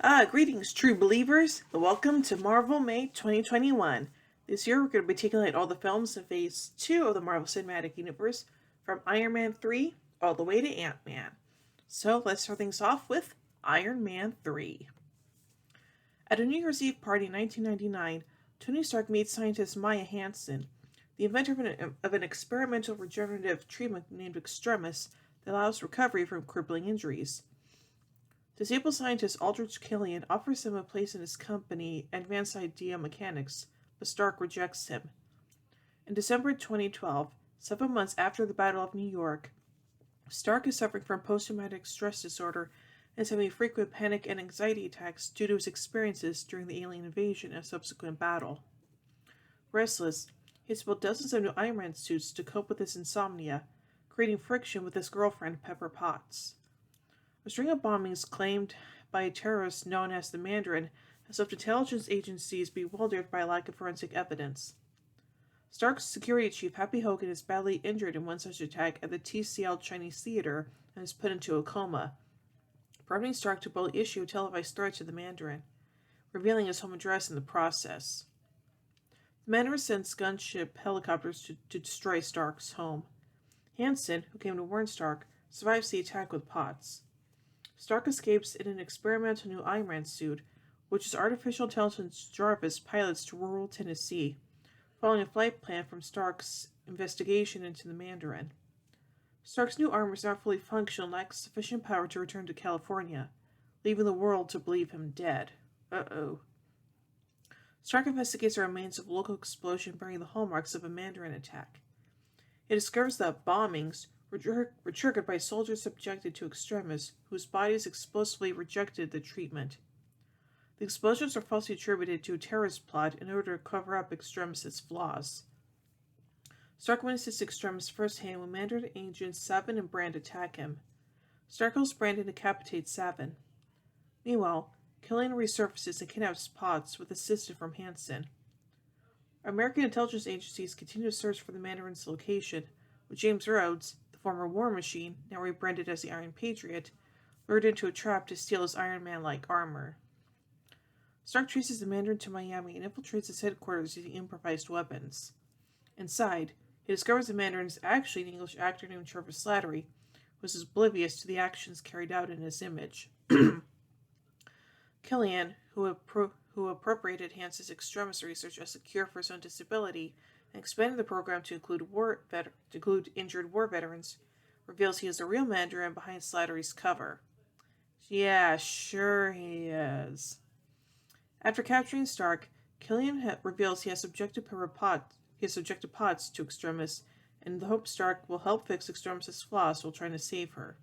Greetings, true believers. Welcome to Marvel May 2021. This year, we're going to be taking a look at all the films in Phase 2 of the Marvel Cinematic Universe, from Iron Man 3 all the way to Ant-Man. So, let's start things off with Iron Man 3. At a New Year's Eve party in 1999, Tony Stark meets scientist Maya Hansen, the inventor of an experimental regenerative treatment named Extremis that allows recovery from crippling injuries. Disabled scientist Aldrich Killian offers him a place in his company, Advanced Idea Mechanics, but Stark rejects him. In December 2012, 7 months after the Battle of New York, Stark is suffering from post-traumatic stress disorder and is having frequent panic and anxiety attacks due to his experiences during the alien invasion and subsequent battle. Restless, he has built dozens of new Iron Man suits to cope with his insomnia, creating friction with his girlfriend Pepper Potts. A string of bombings claimed by a terrorist known as the Mandarin has left intelligence agencies bewildered by a lack of forensic evidence. Stark's security chief Happy Hogan is badly injured in one such attack at the TCL Chinese Theater and is put into a coma, prompting Stark to boldly issue a televised threat to the Mandarin, revealing his home address in the process. The Mandarin sends gunship helicopters to destroy Stark's home. Hansen, who came to warn Stark, survives the attack with Potts. Stark escapes in an experimental new Iron Man suit, which his artificial intelligence Jarvis pilots to rural Tennessee, following a flight plan from Stark's investigation into the Mandarin. Stark's new armor is not fully functional and lacks sufficient power to return to California, leaving the world to believe him dead. Uh-oh. Stark investigates the remains of a local explosion bearing the hallmarks of a Mandarin attack. He discovers that bombings were triggered by soldiers subjected to Extremis, whose bodies explosively rejected the treatment. The explosions are falsely attributed to a terrorist plot in order to cover up Extremis' flaws. Stark witnesses Extremis firsthand when Mandarin agents Savin and Brand attack him. Stark helps Brand and decapitates Savin. Meanwhile, Killian resurfaces and kidnaps Potts with assistance from Hansen. American intelligence agencies continue to search for the Mandarin's location, with James Rhodes, the former War Machine, now rebranded as the Iron Patriot, lured into a trap to steal his Iron Man-like armor. Stark traces the Mandarin to Miami and infiltrates his headquarters using improvised weapons. Inside, he discovers the Mandarin is actually an English actor named Trevor Slattery, who is oblivious to the actions carried out in his image. Killian, who appropriated Hansen's Extremis research as a cure for his own disability and expanded the program to include injured war veterans, reveals he is the real Mandarin behind Slattery's cover. Yeah, sure he is. After capturing Stark, Killian reveals he has subjected Potts to Extremis, in the hope Stark will help fix Extremis' flaws while trying to save her.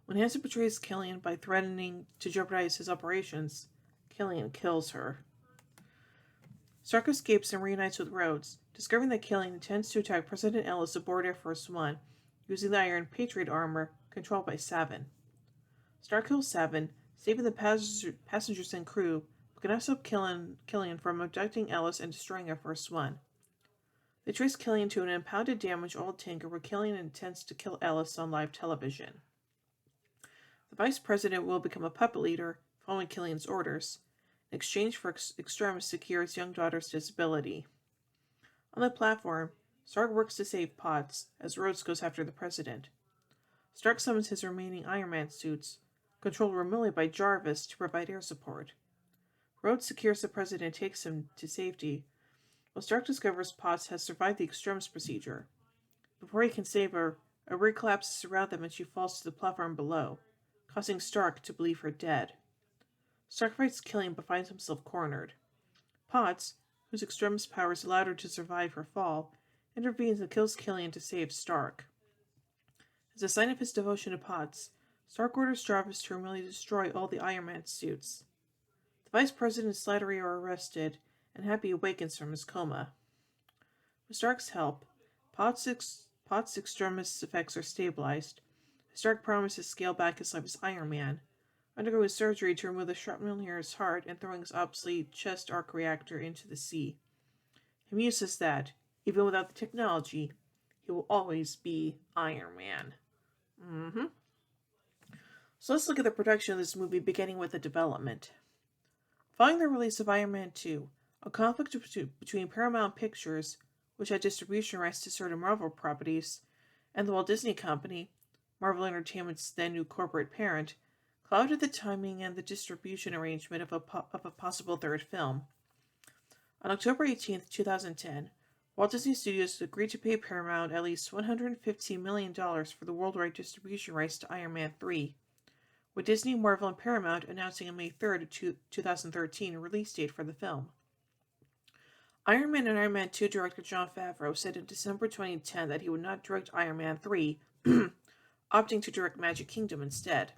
When Hansen betrays Killian by threatening to jeopardize his operations, Killian kills her. Stark escapes and reunites with Rhodes, discovering that Killian intends to attack President Ellis aboard Air Force One, using the Iron Patriot armor controlled by Savin. Stark kills Savin, saving the passengers and crew, but can also stop Killian from abducting Ellis and destroying Air Force One. They trace Killian to an impounded damaged old tanker where Killian intends to kill Ellis on live television. The Vice President will become a puppet leader, following Killian's orders, in exchange for Extremis to cure his young daughter's disability. On the platform, Stark works to save Potts, as Rhodes goes after the President. Stark summons his remaining Iron Man suits, controlled remotely by Jarvis, to provide air support. Rhodes secures the President and takes him to safety, while Stark discovers Potts has survived the Extremis procedure. Before he can save her, a rig collapses around them and she falls to the platform below, causing Stark to believe her dead. Stark fights Killian but finds himself cornered. Potts, whose Extremis powers allowed her to survive her fall, intervenes and kills Killian to save Stark. As a sign of his devotion to Potts, Stark orders Jarvis to remotely destroy all the Iron Man suits. The Vice President and Slattery are arrested, and Happy awakens from his coma. With Stark's help, Potts' Extremis effects are stabilized. Stark promises to scale back his life as Iron Man, undergoing surgery to remove the shrapnel near his heart and throwing his obsolete chest arc reactor into the sea. He muses that, even without the technology, he will always be Iron Man. So let's look at the production of this movie, beginning with the development. Following the release of Iron Man 2, a conflict between Paramount Pictures, which had distribution rights to certain Marvel properties, and the Walt Disney Company, Marvel Entertainment's then new corporate parent, clouded the timing and the distribution arrangement of a possible third film. On October 18, 2010, Walt Disney Studios agreed to pay Paramount at least $115 million for the worldwide distribution rights to Iron Man 3, with Disney, Marvel, and Paramount announcing a May 3rd, 2013 release date for the film. Iron Man and Iron Man 2 director Jon Favreau said in December 2010 that he would not direct Iron Man 3, opting to direct Magic Kingdom instead.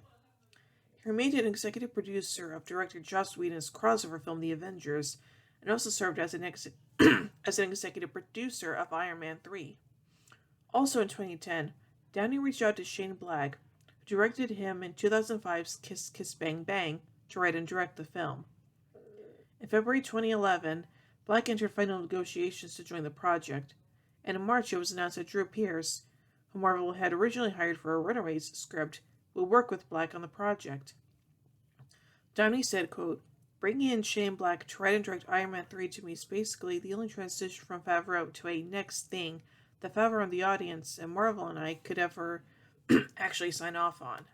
He remained an executive producer of director Joss Whedon's crossover film The Avengers, and also served as an executive producer of Iron Man 3. Also in 2010, Downey reached out to Shane Black, who directed him in 2005's Kiss Kiss Bang Bang, to write and direct the film. In February 2011, Black entered final negotiations to join the project, and in March it was announced that Drew Pearce, who Marvel had originally hired for a Runaways script, will work with Black on the project. Downey said, quote, "Bringing in Shane Black to write and direct Iron Man 3 to me is basically the only transition from Favreau to a next thing that Favreau and the audience and Marvel and I could ever actually sign off on."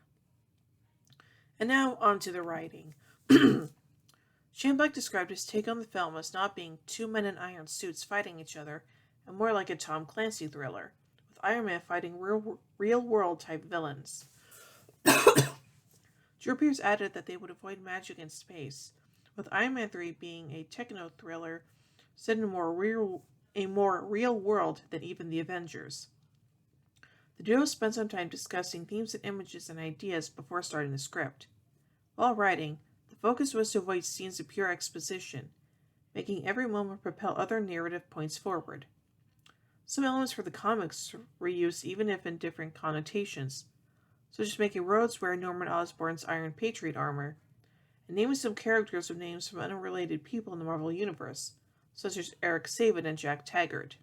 And now on to the writing. Shane Black described his take on the film as not being two men in iron suits fighting each other, and more like a Tom Clancy thriller, with Iron Man fighting real-world type villains. Drew Pearce added that they would avoid magic in space, with Iron Man 3 being a techno-thriller set in a more real world than even the Avengers. The duo spent some time discussing themes and images and ideas before starting the script. While writing, the focus was to avoid scenes of pure exposition, making every moment propel other narrative points forward. Some elements for the comics were used even if in different connotations, such as making Rhodes wear Norman Osborn's Iron Patriot armor, and naming some characters with names from unrelated people in the Marvel Universe, such as Eric Saban and Jack Taggart.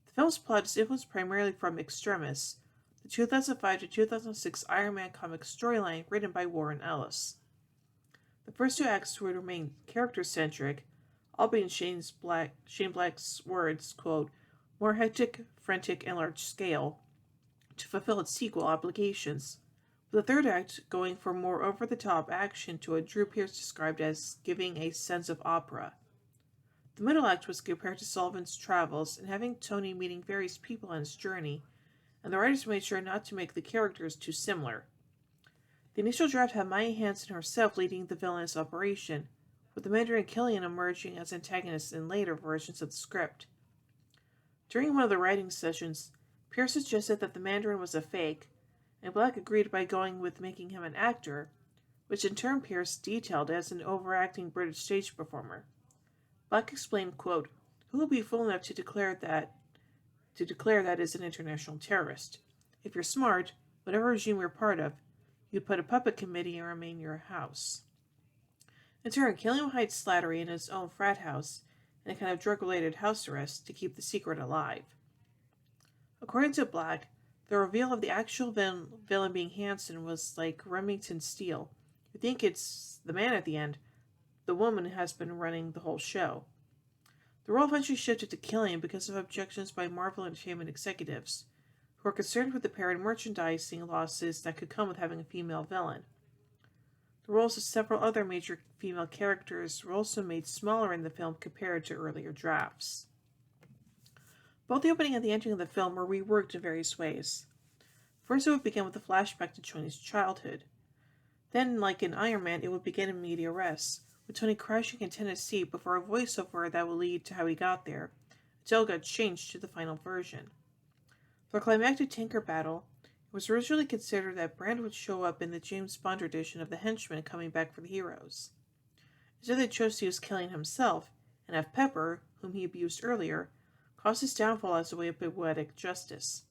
The film's plot is influenced primarily from Extremis, the 2005 to 2006 Iron Man comic storyline written by Warren Ellis. The first two acts would remain character-centric, albeit in Shane Black's words, quote, "more hectic, frantic, and large-scale," to fulfill its sequel obligations, with the third act going for more over-the-top action to what Drew Pearce described as giving a sense of opera. The middle act was compared to Sullivan's travels and having Tony meeting various people on his journey, and the writers made sure not to make the characters too similar. The initial draft had Maya Hansen herself leading the villainous operation, with the Mandarin and Killian emerging as antagonists in later versions of the script. During one of the writing sessions, Pearce suggested that the Mandarin was a fake, and Black agreed by going with making him an actor, which in turn Pearce detailed as an overacting British stage performer. Black explained, quote, "Who will be fool enough to declare that is an international terrorist? If you're smart, whatever regime you're part of, you'd put a puppet committee and remain your house." In turn, Killian would hide Slattery in his own frat house in a kind of drug-related house arrest to keep the secret alive. According to Black, the reveal of the actual villain being Hansen was like Remington Steele. You think it's the man at the end. The woman has been running the whole show. The role eventually shifted to Killian because of objections by Marvel Entertainment executives, who were concerned with the apparent merchandising losses that could come with having a female villain. The roles of several other major female characters were also made smaller in the film compared to earlier drafts. Both the opening and the ending of the film were reworked in various ways. First, it would begin with a flashback to Tony's childhood. Then, like in Iron Man, it would begin in media res, with Tony crashing in Tennessee before a voiceover that would lead to how he got there, until it got changed to the final version. For a climactic tanker battle, it was originally considered that Brand would show up in the James Bond edition of The Henchman coming back for the heroes. Instead, they chose to use Killian himself, and have Pepper, whom he abused earlier, cause his downfall as a way of poetic justice.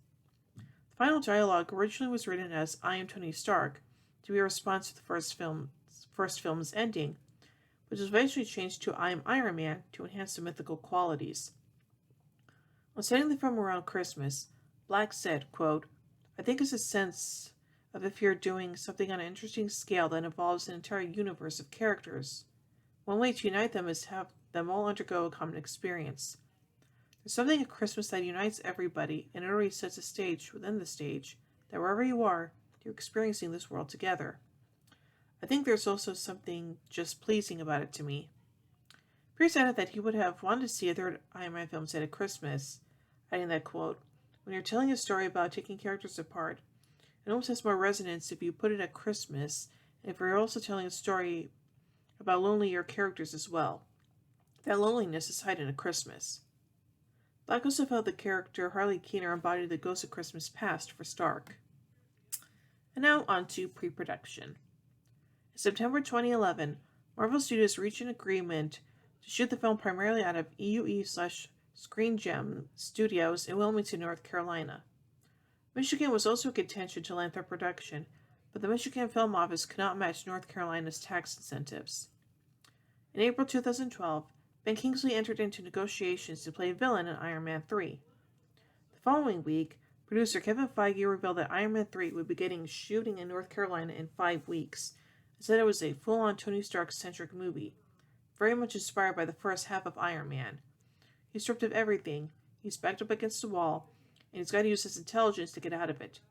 The final dialogue originally was written as "I am Tony Stark," to be a response to the first film's ending, which was eventually changed to "I am Iron Man" to enhance the mythical qualities. On setting the film around Christmas, Black said, quote, "I think it's a sense of if you're doing something on an interesting scale that involves an entire universe of characters. One way to unite them is to have them all undergo a common experience. There's something at Christmas that unites everybody and it already sets a stage within the stage that wherever you are, you're experiencing this world together. I think there's also something just pleasing about it to me. Pierce added that he would have wanted to see a third Iron Man film set at Christmas, adding that quote, "When you're telling a story about taking characters apart, it almost has more resonance if you put it at Christmas, and if you're also telling a story about lonelier characters as well. That loneliness is hidden at Christmas." Black also felt the character Harley Keener embodied the ghost of Christmas past for Stark. And now on to pre-production. In September 2011, Marvel Studios reached an agreement to shoot the film primarily out of EUE/Screen Gem Studios in Wilmington, North Carolina. Michigan was also a contention to land their production, but the Michigan Film Office could not match North Carolina's tax incentives. In April 2012, Ben Kingsley entered into negotiations to play a villain in Iron Man 3. The following week, producer Kevin Feige revealed that Iron Man 3 would be getting shooting in North Carolina in 5 weeks, and said it was a full-on Tony Stark-centric movie, very much inspired by the first half of Iron Man. He's stripped of everything, he's backed up against a wall, and he's got to use his intelligence to get out of it.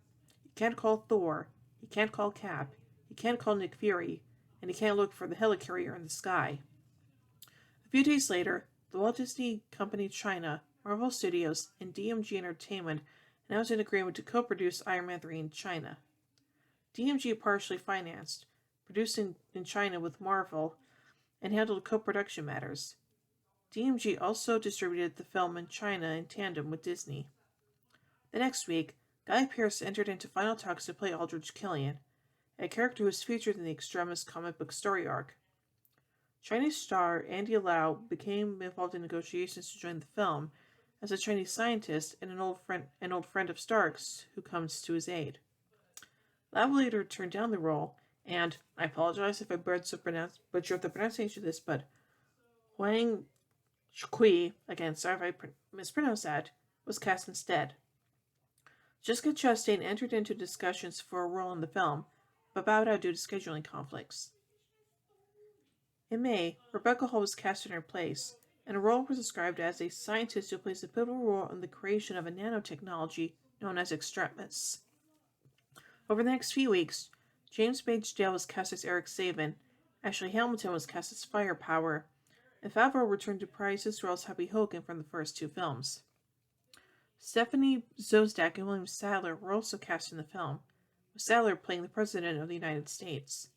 He can't call Thor, he can't call Cap, he can't call Nick Fury, and he can't look for the helicarrier in the sky. A few days later, the Walt Disney Company China, Marvel Studios, and DMG Entertainment announced an agreement to co-produce Iron Man 3 in China. DMG partially financed, produced in China with Marvel, and handled co-production matters. DMG also distributed the film in China in tandem with Disney. The next week, Guy Pearce entered into final talks to play Aldrich Killian, a character who was featured in the Extremis comic book story arc. Chinese star Andy Lau became involved in negotiations to join the film as a Chinese scientist and an old friend of Stark's who comes to his aid. Lau later turned down the role, and I apologize if I butchered the pronunciation of this, but Huang Shui, again, sorry if I mispronounced that, was cast instead. Jessica Chastain entered into discussions for a role in the film, but bowed out due to scheduling conflicts. In May, Rebecca Hall was cast in her place, and her role was described as a scientist who plays a pivotal role in the creation of a nanotechnology known as Extremis. Over the next few weeks, James Badge-Dale was cast as Eric Saban, Ashley Hamilton was cast as Firepower, and Favreau returned to prize his role as Happy Hogan from the first 2 films. Stephanie Zosdak and William Sadler were also cast in the film, with Sadler playing the President of the United States.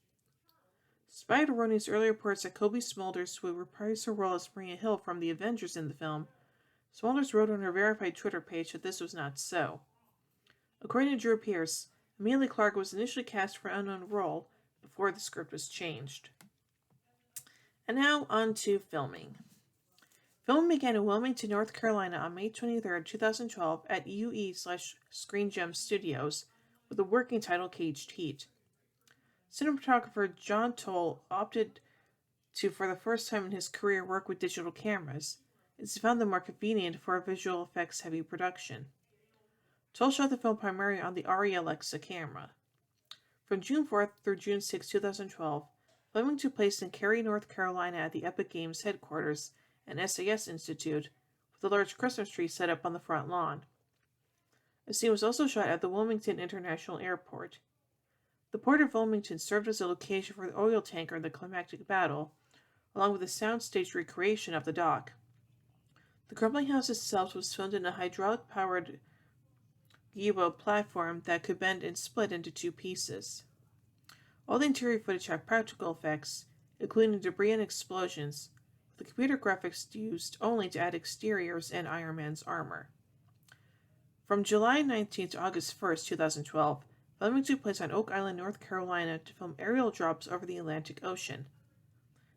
Despite erroneous early reports that Cobie Smulders would reprise her role as Maria Hill from The Avengers in the film, Smulders wrote on her verified Twitter page that this was not so. According to Drew Pearce, Amelia Clark was initially cast for an unknown role before the script was changed. And now on to filming. Filming began in Wilmington, North Carolina on May 23, 2012 at EUE/Screen Gem Studios with the working title Caged Heat. Cinematographer John Toll opted to, for the first time in his career, work with digital cameras, as he found them more convenient for a visual effects heavy production. Toll shot the film primarily on the Arri Alexa camera. From June 4th through June 6, 2012, filming took place in Cary, North Carolina at the Epic Games headquarters and SAS Institute, with a large Christmas tree set up on the front lawn. A scene was also shot at the Wilmington International Airport. The port of Wilmington served as a location for the oil tanker in the climactic battle, along with a soundstage recreation of the dock. The crumbling house itself was filmed in a hydraulic-powered Gibo platform that could bend and split into 2 pieces. All the interior footage had practical effects, including debris and explosions, with the computer graphics used only to add exteriors and Iron Man's armor. From July 19 to August 1, 2012, filming took place on Oak Island, North Carolina to film aerial drops over the Atlantic Ocean.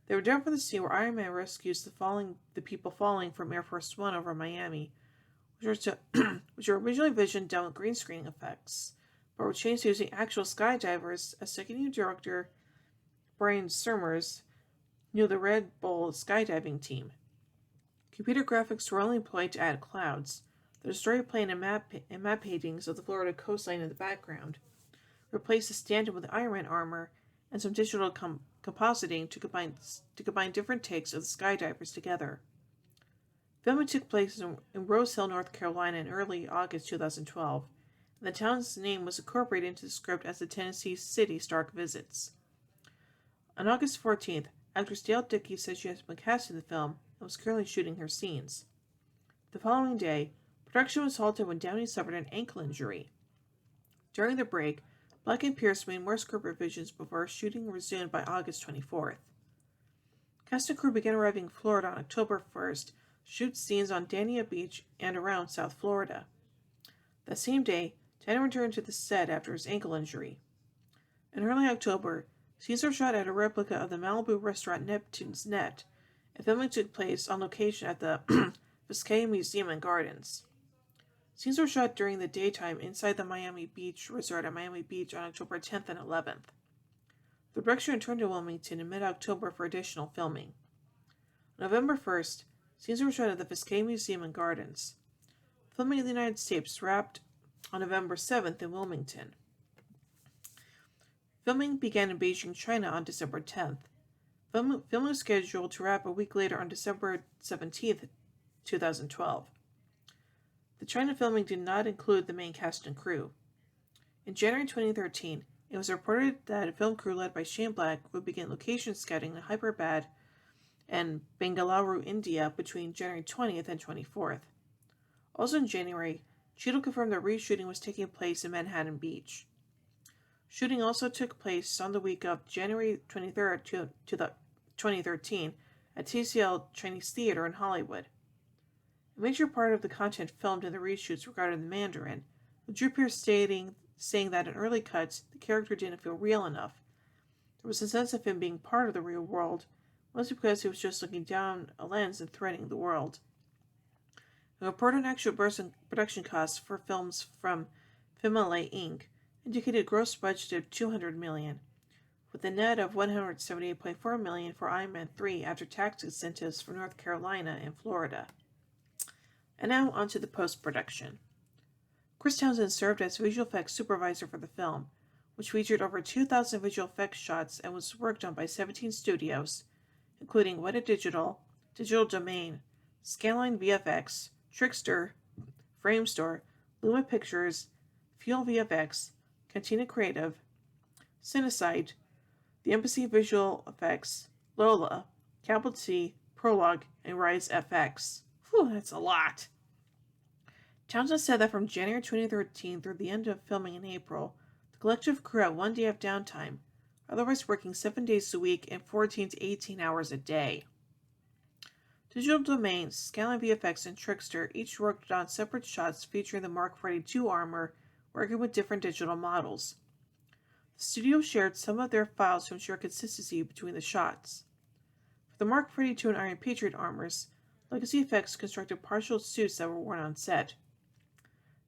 They were done for the scene where Iron Man rescues the people falling from Air Force One over Miami, which were originally visioned done with green screen effects, but were changed to using actual skydivers as second-year director Brian Summers knew the Red Bull skydiving team. Computer graphics were only employed to add clouds, the destroyer plane and map paintings of the Florida coastline in the background, replaced the stand-in with Iron Man armor and some digital compositing to combine different takes of the skydivers together. Filming took place in Rose Hill, North Carolina in early August 2012, and the town's name was incorporated into the script as the Tennessee city Stark visits. On August 14th, actress Dale Dickey said she has been cast in the film and was currently shooting her scenes. The following day, production was halted when Downey suffered an ankle injury. During the break, Black and Pierce made more script revisions before shooting resumed by August 24th. Cast and crew began arriving in Florida on October 1st to shoot scenes on Dania Beach and around South Florida. That same day, Tanner returned to the set after his ankle injury. In early October, scenes were shot at a replica of the Malibu restaurant Neptune's Net, and filming took place on location at the Biscayne Museum and Gardens. Scenes were shot during the daytime inside the Miami Beach Resort at Miami Beach on October 10th and 11th. The production returned to Wilmington in mid-October for additional filming. On November 1st, scenes were shot at the Biscayne Museum and Gardens. Filming in the United States wrapped on November 7th in Wilmington. Filming began in Beijing, China on December 10th. Filming was scheduled to wrap a week later on December 17th, 2012. The China filming did not include the main cast and crew. In January 2013, it was reported that a film crew led by Shane Black would begin location scouting in Hyderabad and Bengaluru, India between January 20th and 24th. Also in January, Cheadle confirmed that reshooting was taking place in Manhattan Beach. Shooting also took place on the week of January 23rd to 2013 at TCL Chinese Theater in Hollywood. A major part of the content filmed in the reshoots regarded the Mandarin, with Drew Pearce saying that in early cuts, the character didn't feel real enough. There was a sense of him being part of the real world, mostly because he was just looking down a lens and threatening the world. A report on actual production costs for films from Filmalay Inc. indicated a gross budget of $200 million, with a net of $178.4 million for Iron Man 3 after tax incentives for North Carolina and Florida. And now on to the post-production. Chris Townsend served as visual effects supervisor for the film, which featured over 2,000 visual effects shots and was worked on by 17 studios, including Weta Digital, Digital Domain, Scanline VFX, Trickster, Framestore, Luma Pictures, Fuel VFX, Cantina Creative, Cinesight, The Embassy Visual Effects, Lola, Capital T, Prologue, and Rise FX. Whew, that's a lot. Townsend said that from January 2013 through the end of filming in April, the collective crew had 1 day of downtime, otherwise working 7 days a week and 14 to 18 hours a day. Digital Domains, Scanline VFX, and Trickster each worked on separate shots featuring the Mark 42 armor, working with different digital models. The studio shared some of their files to ensure consistency between the shots. For the Mark 42 and Iron Patriot armors, Legacy Effects constructed partial suits that were worn on set.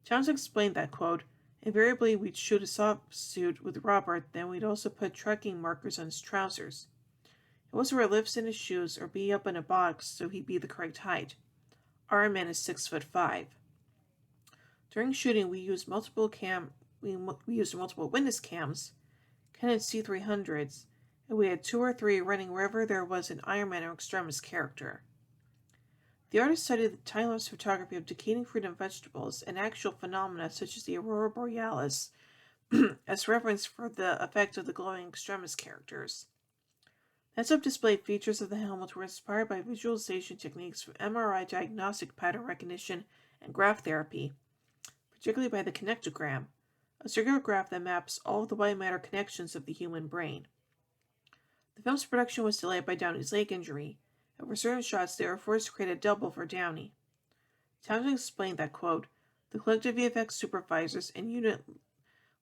Townsend explained that, quote, invariably we'd shoot a soft suit with Robert, then we'd also put tracking markers on his trousers. He also wear lifts in his shoes or be up in a box so he'd be the correct height. Iron Man is 6'5". During shooting, we used multiple witness cams, Canon C300s, and we had 2 or 3 running wherever there was an Iron Man or Extremis character. The artist studied the time-lapse photography of decaying fruit and vegetables and actual phenomena such as the aurora borealis as reference for the effect of the glowing Extremis characters. Heads-up display features of the helmet were inspired by visualization techniques from MRI diagnostic pattern recognition and graph therapy, particularly by the kinectogram, a circular graph that maps all of the white matter connections of the human brain. The film's production was delayed by Downey's leg injury, and for certain shots they were forced to create a double for Downey. Townsend explained that, quote, the collective VFX supervisors and unit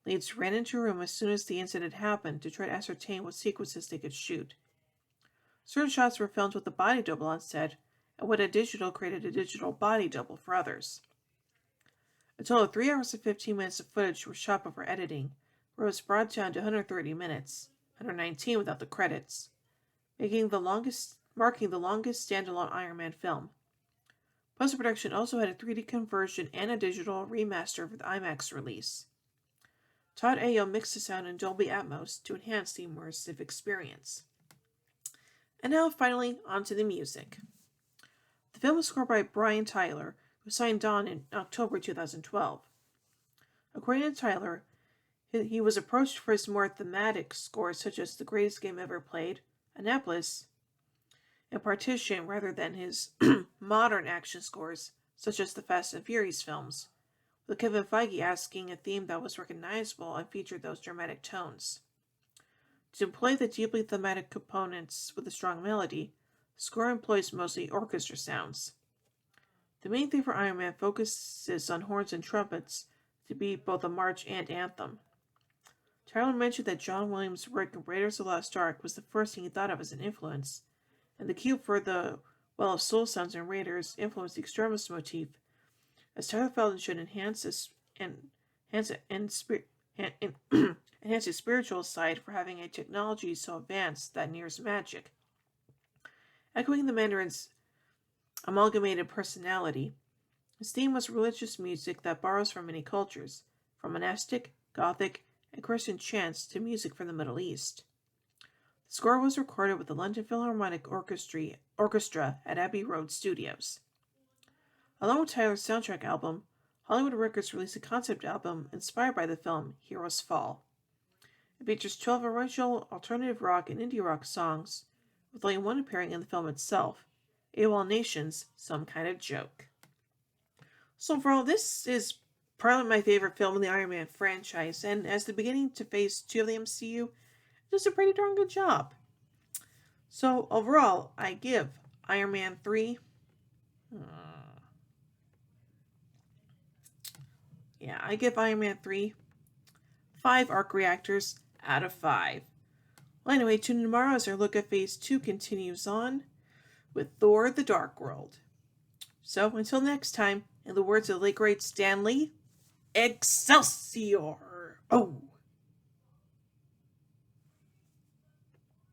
leads ran into a room as soon as the incident happened to try to ascertain what sequences they could shoot. Certain shots were filmed with a body double on set, and Weta Digital created a digital body double for others. A total of 3 hours and 15 minutes of footage were shot before editing, where it was brought down to 130 minutes, 119 without the credits, marking the longest standalone Iron Man film. Post-production also had a 3D conversion and a digital remaster for the IMAX release. Todd Ayo mixed the sound in Dolby Atmos to enhance the immersive experience. And now, finally, onto the music. The film was scored by Brian Tyler, who signed on in October 2012. According to Tyler, he was approached for his more thematic scores such as The Greatest Game Ever Played, Annapolis, and Partition rather than his modern action scores such as the Fast and Furious films, with Kevin Feige asking a theme that was recognizable and featured those dramatic tones. To employ the deeply thematic components with a strong melody, the score employs mostly orchestra sounds. The main theme for Iron Man focuses on horns and trumpets to be both a march and anthem. Tyler mentioned that John Williams' work in Raiders of the Lost Ark was the first thing he thought of as an influence, and the cue for the Well of Soul sounds in Raiders influenced the Extremis motif, as Tyler felt it should enhance his spiritual side for having a technology so advanced that nears magic. Echoing the Mandarin's amalgamated personality, his theme was religious music that borrows from many cultures, from monastic, Gothic, and Christian chants to music from the Middle East. The score was recorded with the London Philharmonic Orchestra at Abbey Road Studios. Along with Tyler's soundtrack album, Hollywood Records released a concept album inspired by the film Heroes Fall. It features 12 original alternative rock and indie rock songs, with only one appearing in the film itself, AWOL Nation's Some Kind of Joke. So overall, this is probably my favorite film in the Iron Man franchise, and as the beginning to Phase 2 of the MCU, it does a pretty darn good job. So overall, I give Iron Man 3... I give Iron Man 3 5 arc reactors out of 5. Well, anyway, tune in tomorrow as our look at Phase 2 continues on with Thor: The Dark World. So, until next time, in the words of the late great Stan Lee, Excelsior! Oh!